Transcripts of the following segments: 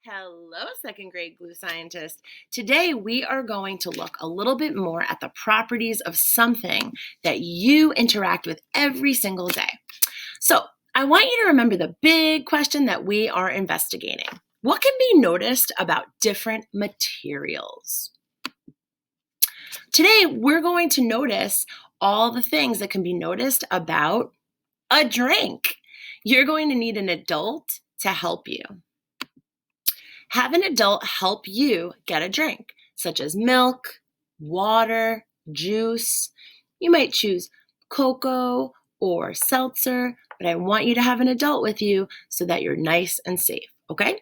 Hello, second grade glue scientist. Today we are going to look a little bit more at the properties of something that you interact with every single day. So I want you to remember the big question that we are investigating. What can be noticed about different materials? Today we're going to notice all the things that can be noticed about a drink. You're going to need an adult to help you. Have an adult help you get a drink, such as milk, water, juice. You might choose cocoa or seltzer, but I want you to have an adult with you so that you're nice and safe, okay?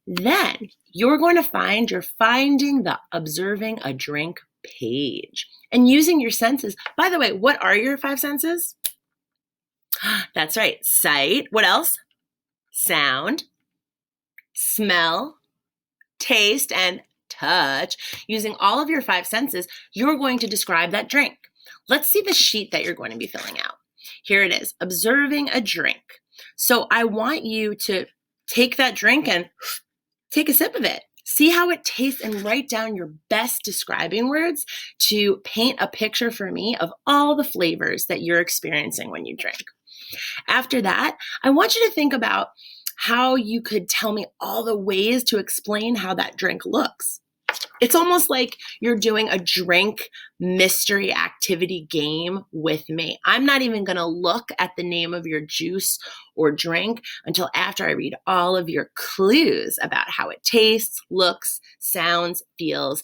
Then you're going to find you're finding the observing a drink page and using your senses. By the way, what are your five senses? That's right, sight. What else? Sound, smell, taste, and touch. Using all of your five senses, you're going to describe that drink. Let's see the sheet that you're going to be filling out. Here it is, observing a drink. So I want you to take that drink and take a sip of it. See how it tastes and write down your best describing words to paint a picture for me of all the flavors that you're experiencing when you drink. After that, I want you to think about how you could tell me all the ways to explain how that drink looks. It's almost like you're doing a drink mystery activity game with me. I'm not even going to look at the name of your juice or drink until after I read all of your clues about how it tastes, looks, sounds, feels,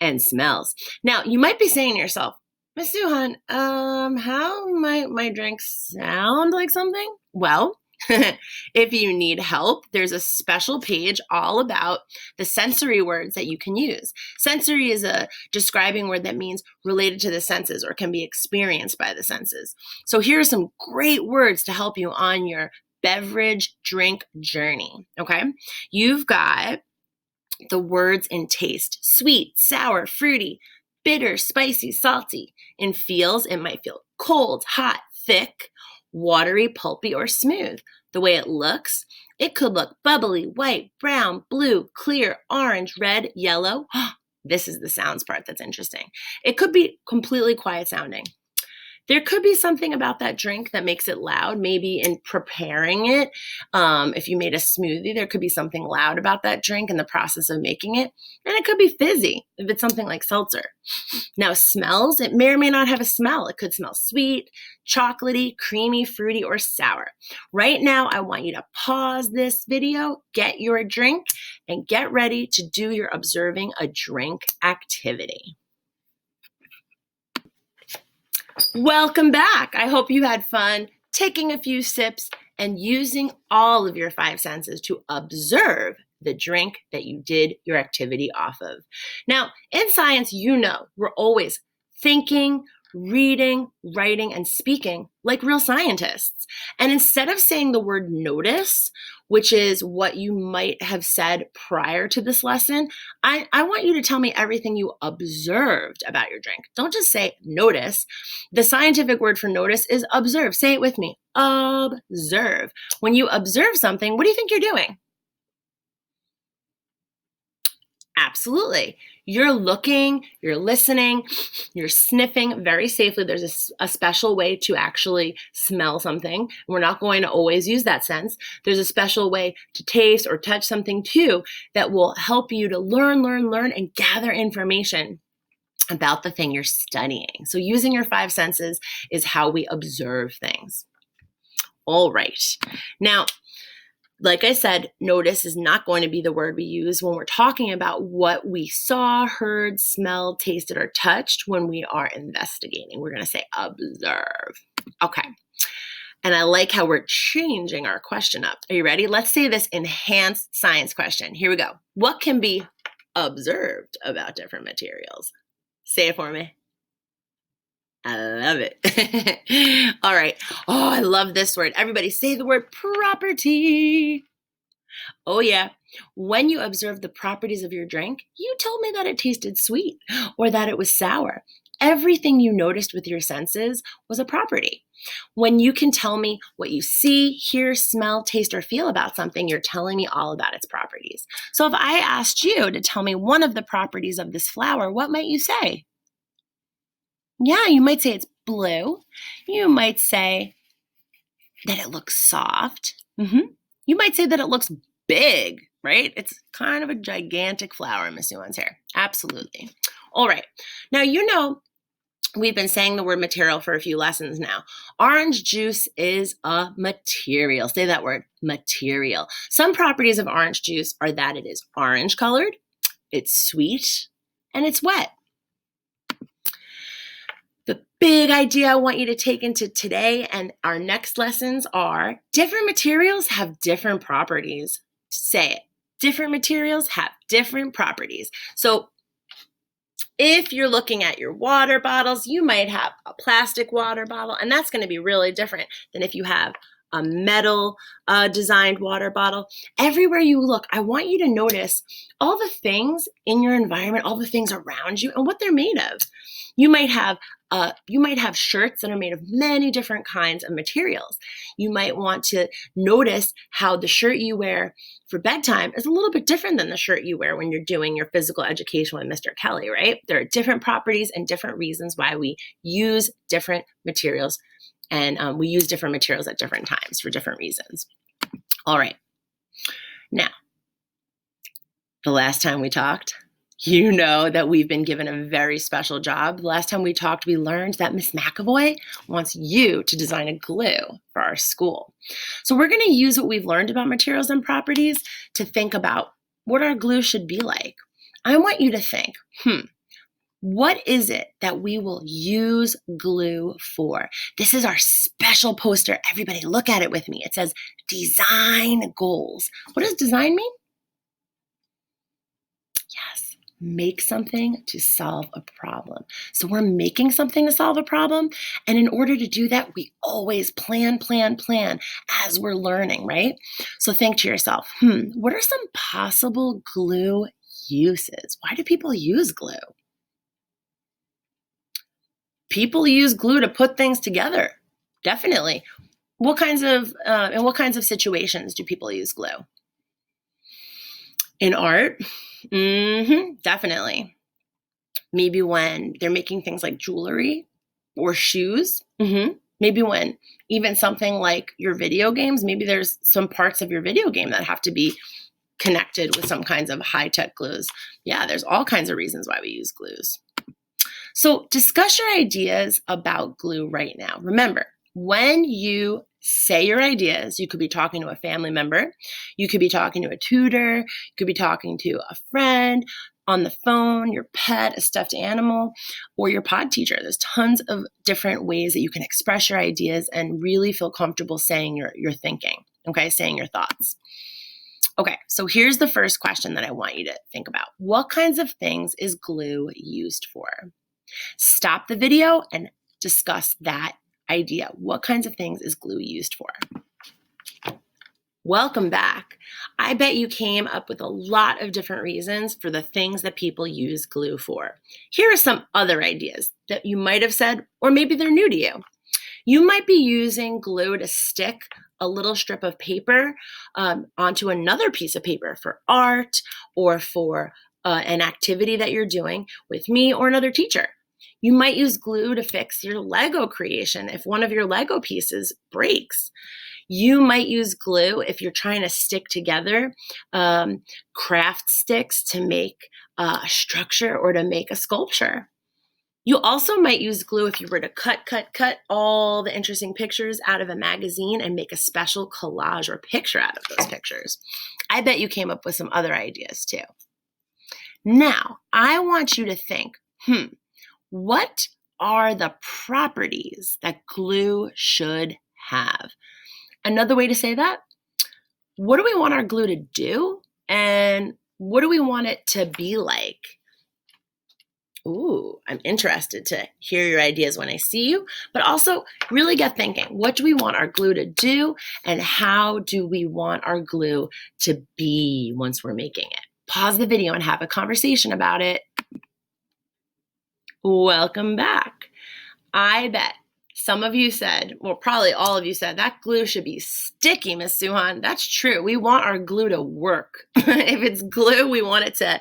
and smells. Now, you might be saying to yourself, Miss Suhan, how might my drink sound like something? Well, if you need help, there's a special page all about the sensory words that you can use. Sensory is a describing word that means related to the senses or can be experienced by the senses. So here are some great words to help you on your beverage drink journey, okay? You've got the words in taste: sweet, sour, fruity, bitter, spicy, salty. In feels, it might feel cold, hot, thick, watery, pulpy, or smooth. The way it looks, it could look bubbly, white, brown, blue, clear, orange, red, yellow. This is the sounds part that's interesting. It could be completely quiet sounding. There could be something about that drink that makes it loud, maybe in preparing it. If you made a smoothie, there could be something loud about that drink in the process of making it. And it could be fizzy if it's something like seltzer. Now, smells, it may or may not have a smell. It could smell sweet, chocolatey, creamy, fruity, or sour. Right now, I want you to pause this video, get your drink, and get ready to do your observing a drink activity. Welcome back. I hope you had fun taking a few sips and using all of your five senses to observe the drink that you did your activity off of. Now, in science, you know, we're always thinking, reading, writing, and speaking like real scientists. And instead of saying the word notice, which is what you might have said prior to this lesson, I want you to tell me everything you observed about your drink. Don't just say notice. The scientific word for notice is observe. Say it with me. Observe. When you observe something, what do you think you're doing? Absolutely. You're looking, you're listening, you're sniffing very safely. There's a special way to actually smell something. We're not going to always use that sense. There's a special way to taste or touch something too that will help you to learn, and gather information about the thing you're studying. So using your five senses is how we observe things. All right. Now, like I said, notice is not going to be the word we use when we're talking about what we saw, heard, smelled, tasted, or touched when we are investigating. We're going to say observe. Okay. And I like how we're changing our question up. Are you ready? Let's say this enhanced science question. Here we go. What can be observed about different materials? Say it for me. I love it. All right. Oh, I love this word. Everybody say the word property. Oh, yeah. When you observe the properties of your drink, you told me that it tasted sweet or that it was sour. everything you noticed with your senses was a property. When you can tell me what you see, hear, smell, taste, or feel about something, you're telling me all about its properties. So if I asked you to tell me one of the properties of this flower, what might you say? Yeah, you might say it's blue. You might say that it looks soft. You might say that it looks big, right? It's kind of a gigantic flower, Miss Yuan's hair. Absolutely. All right. Now, we've been saying the word material for a few lessons now. Orange juice is a material. Say that word, material. Some properties of orange juice are that it is orange colored, it's sweet, and it's wet. The big idea I want you to take into today and our next lessons are different materials have different properties. Say it. Different materials have different properties. So if you're looking at your water bottles, you might have a plastic water bottle, and that's going to be really different than if you have a metal designed water bottle. Everywhere you look, I want you to notice all the things in your environment, all the things around you, and what they're made of. You might have shirts that are made of many different kinds of materials. You might want to notice how the shirt you wear for bedtime is a little bit different than the shirt you wear when you're doing your physical education with Mr. Kelly, right? There are different properties and different reasons why we use different materials, and we use different materials at different times for different reasons. All right. Now, the last time we talked, you know that we've been given a very special job. The last time we talked, we learned that Miss McAvoy wants you to design a glue for our school. So we're going to use what we've learned about materials and properties to think about what our glue should be like. I want you to think, what is it that we will use glue for? This is our special poster. Everybody look at it with me. It says design goals. What does design mean? Yes, make something to solve a problem. So we're making something to solve a problem. And in order to do that, we always plan as we're learning, right? So think to yourself, what are some possible glue uses? Why do people use glue? People use glue to put things together. Definitely. In what kinds of situations do people use glue? In art? Definitely. Maybe when they're making things like jewelry or shoes. Maybe when even something like your video games, maybe there's some parts of your video game that have to be connected with some kinds of high-tech glues. Yeah, there's all kinds of reasons why we use glues. So discuss your ideas about glue right now. Remember, when you say your ideas, you could be talking to a family member, you could be talking to a tutor, you could be talking to a friend, on the phone, your pet, a stuffed animal, or your pod teacher. There's tons of different ways that you can express your ideas and really feel comfortable saying your thinking, okay, saying your thoughts. Okay, so here's the first question that I want you to think about. What kinds of things is glue used for? Stop the video and discuss that idea. What kinds of things is glue used for? Welcome back. I bet you came up with a lot of different reasons for the things that people use glue for. Here are some other ideas that you might have said, or maybe they're new to you. You might be using glue to stick a little strip of paper onto another piece of paper for art or for an activity that you're doing with me or another teacher. You might use glue to fix your Lego creation if one of your Lego pieces breaks. You might use glue if you're trying to stick together craft sticks to make a structure or to make a sculpture. You also might use glue if you were to cut all the interesting pictures out of a magazine and make a special collage or picture out of those pictures. I bet you came up with some other ideas too. Now, I want you to think, what are the properties that glue should have? Another way to say that, what do we want our glue to do? And what do we want it to be like? Ooh, I'm interested to hear your ideas when I see you, but also really get thinking, what do we want our glue to do? And how do we want our glue to be once we're making it? Pause the video and have a conversation about it. Welcome back. I bet some of you said, well, probably all of you said, that glue should be sticky, Miss Suhan. That's true. We want our glue to work. If it's glue, we want it to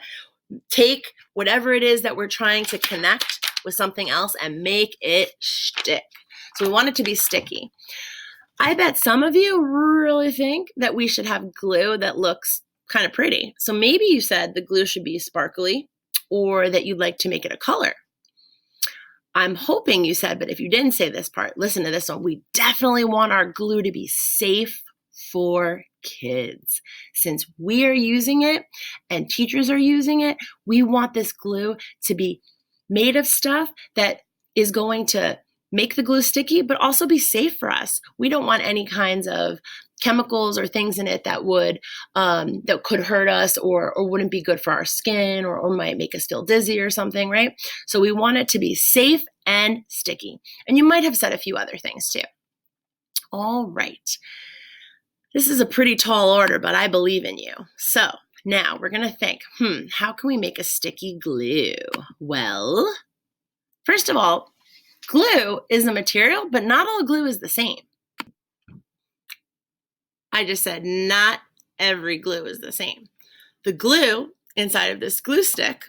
take whatever it is that we're trying to connect with something else and make it stick. So we want it to be sticky. I bet some of you really think that we should have glue that looks kind of pretty. So maybe you said the glue should be sparkly, or that you'd like to make it a color. I'm hoping you said, but if you didn't say this part, listen to this one. We definitely want our glue to be safe for kids. Since we are using it and teachers are using it, we want this glue to be made of stuff that is going to make the glue sticky, but also be safe for us. We don't want any kinds of chemicals or things in it that could hurt us or wouldn't be good for our skin or might make us feel dizzy or something, right? So we want it to be safe and sticky. And you might have said a few other things too. All right. This is a pretty tall order, but I believe in you. So now we're going to think, how can we make a sticky glue? Well, first of all, glue is a material, but not all glue is the same. I just said not every glue is the same. The glue inside of this glue stick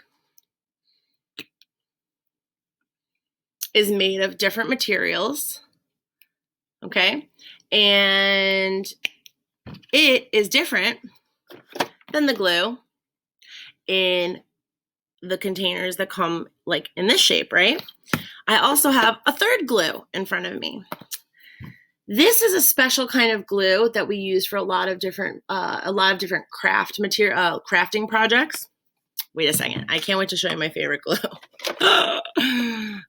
is made of different materials, okay? And it is different than the glue in the containers that come like in this shape, right? I also have a third glue in front of me. This is a special kind of glue that we use for a lot of different crafting projects. Wait a second. I can't wait to show you my favorite glue.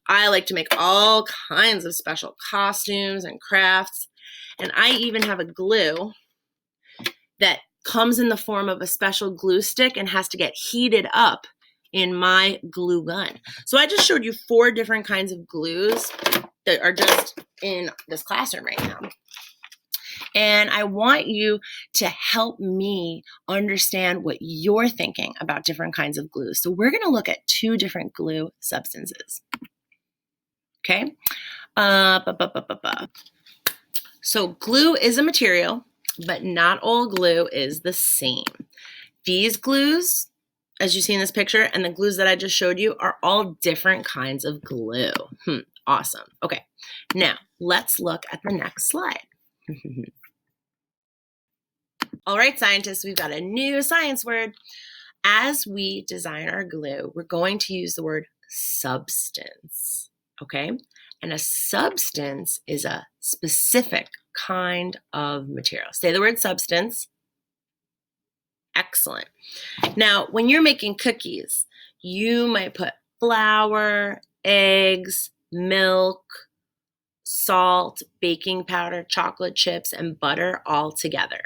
I like to make all kinds of special costumes and crafts. And I even have a glue that comes in the form of a special glue stick and has to get heated up in my glue gun. So I just showed you 4 different kinds of glues that are just in this classroom right now. And I want you to help me understand what you're thinking about different kinds of glues. So we're going to look at 2 different glue substances. Okay? So glue is a material, but not all glue is the same. These glues, as you see in this picture, and the glues that I just showed you are all different kinds of glue. Awesome. Okay, now let's look at the next slide. All right, scientists, we've got a new science word. As we design our glue, we're going to use the word substance, okay? And a substance is a specific kind of material. Say the word substance. Excellent. Now, when you're making cookies, you might put flour, eggs, milk, salt, baking powder, chocolate chips, and butter all together.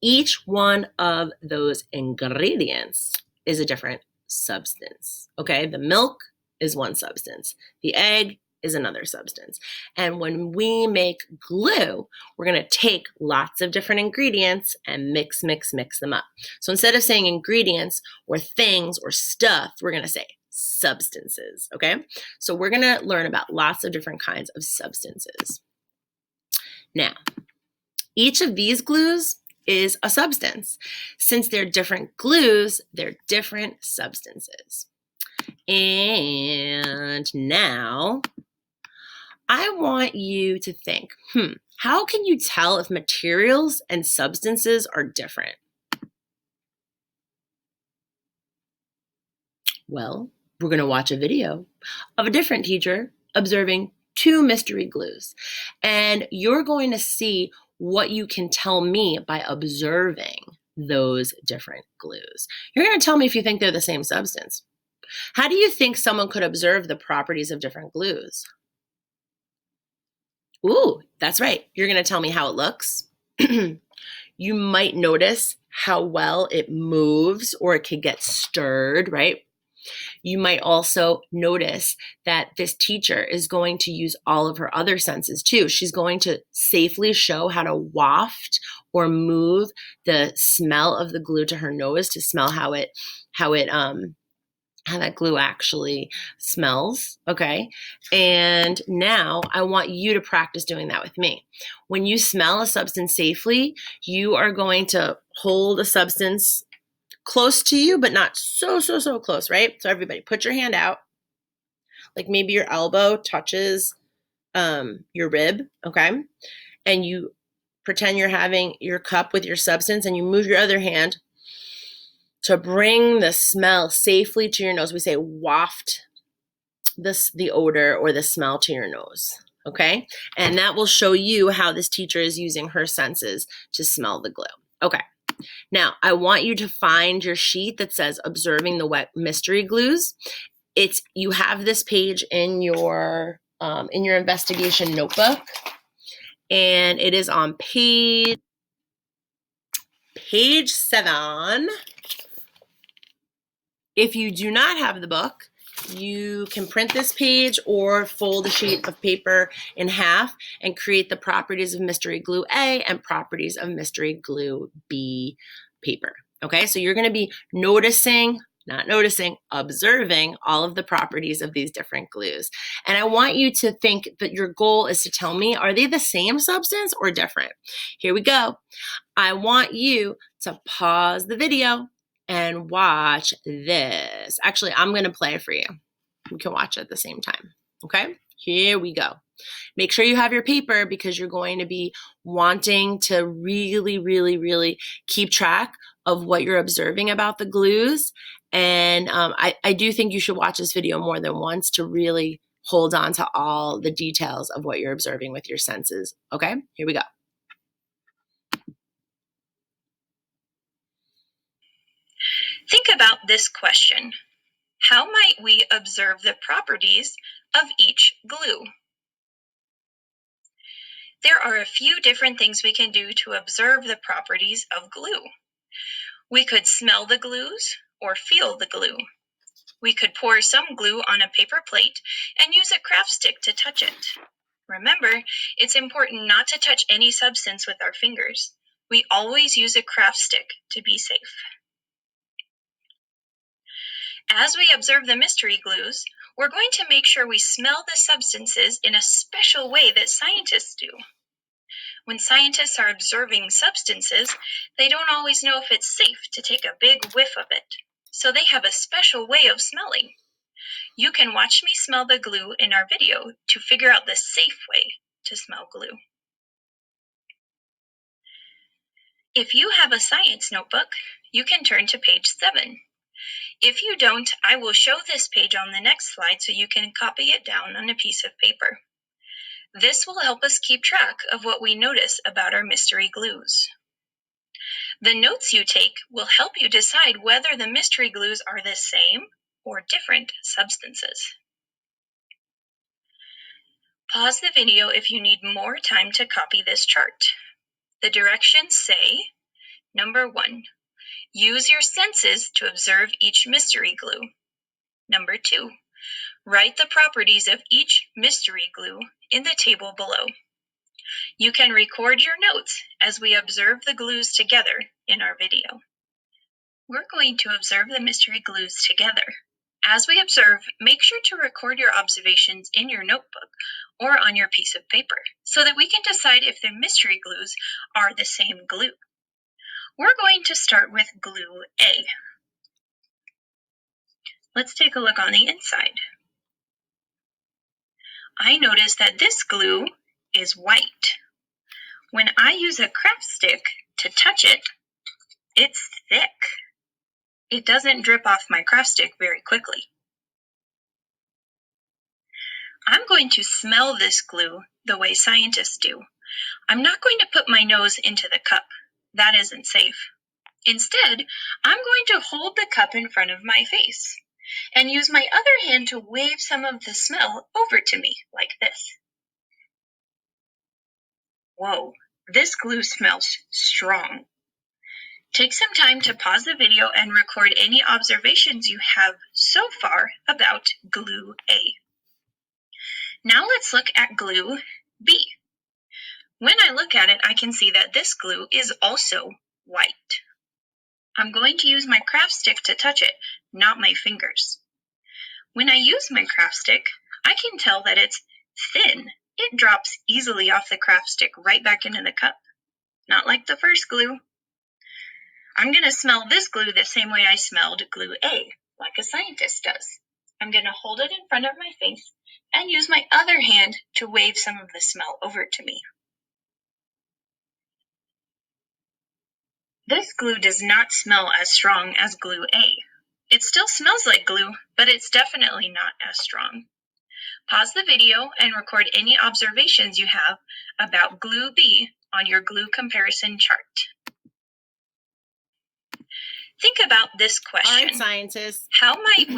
Each one of those ingredients is a different substance, okay? The milk is one substance. The egg is another substance. And when we make glue, we're going to take lots of different ingredients and mix them up. So instead of saying ingredients or things or stuff, we're going to say substances, okay? So we're going to learn about lots of different kinds of substances. Now, each of these glues is a substance. Since they're different glues, they're different substances. And now I want you to think, how can you tell if materials and substances are different? Well, we're going to watch a video of a different teacher observing 2 mystery glues. And you're going to see what you can tell me by observing those different glues. You're going to tell me if you think they're the same substance. How do you think someone could observe the properties of different glues? Ooh, that's right. You're going to tell me how it looks. You might notice how well it moves or it could get stirred, right? You might also notice that this teacher is going to use all of her other senses too. She's going to safely show how to waft or move the smell of the glue to her nose to smell how it how that glue actually smells, okay? And now I want you to practice doing that with me. When you smell a substance safely, you are going to hold a substance close to you, but not so close, right? So everybody, put your hand out, like maybe your elbow touches your rib, okay? And you pretend you're having your cup with your substance, and you move your other hand to bring the smell safely to your nose. We say waft the odor or the smell to your nose, okay? And that will show you how this teacher is using her senses to smell the glue. Okay. Now, I want you to find your sheet that says observing the wet mystery glues. You have this page in your investigation notebook, and it is on page 7. If you do not have the book, you can print this page or fold a sheet of paper in half and create the properties of mystery glue A and properties of mystery glue B paper. Okay, so you're going to be observing all of the properties of these different glues. And I want you to think that your goal is to tell me, are they the same substance or different? Here we go. I want you to pause the video and watch this. Actually, I'm going to play it for you. You can watch it at the same time. Okay, here we go. Make sure you have your paper because you're going to be wanting to really keep track of what you're observing about the glues. And I do think you should watch this video more than once to really hold on to all the details of what you're observing with your senses. Okay, here we go. Think about this question. How might we observe the properties of each glue? There are a few different things we can do to observe the properties of glue. We could smell the glues or feel the glue. We could pour some glue on a paper plate and use a craft stick to touch it. Remember, it's important not to touch any substance with our fingers. We always use a craft stick to be safe. As we observe the mystery glues, we're going to make sure we smell the substances in a special way that scientists do. When scientists are observing substances, they don't always know if it's safe to take a big whiff of it, so they have a special way of smelling. You can watch me smell the glue in our video to figure out the safe way to smell glue. If you have a science notebook, you can turn to page 7. If you don't, I will show this page on the next slide so you can copy it down on a piece of paper. This will help us keep track of what we notice about our mystery glues. The notes you take will help you decide whether the mystery glues are the same or different substances. Pause the video if you need more time to copy this chart. The directions say, number 1, use your senses to observe each mystery glue. Number 2, write the properties of each mystery glue in the table below. You can record your notes as we observe the glues together in our video. We're going to observe the mystery glues together. As we observe, make sure to record your observations in your notebook or on your piece of paper so that we can decide if the mystery glues are the same glue. We're going to start with glue A. Let's take a look on the inside. I notice that this glue is white. When I use a craft stick to touch it, it's thick. It doesn't drip off my craft stick very quickly. I'm going to smell this glue the way scientists do. I'm not going to put my nose into the cup. That isn't safe. Instead, I'm going to hold the cup in front of my face and use my other hand to wave some of the smell over to me, like this. Whoa, this glue smells strong. Take some time to pause the video and record any observations you have so far about glue A. Now let's look at glue B. When I look at it, I can see that this glue is also white. I'm going to use my craft stick to touch it, not my fingers. When I use my craft stick, I can tell that it's thin. It drops easily off the craft stick right back into the cup, not like the first glue. I'm going to smell this glue the same way I smelled glue A, like a scientist does. I'm going to hold it in front of my face and use my other hand to wave some of the smell over to me. This glue does not smell as strong as glue A. It still smells like glue, but it's definitely not as strong. Pause the video and record any observations you have about glue B on your glue comparison chart. Think about this question. All right, scientists. How might we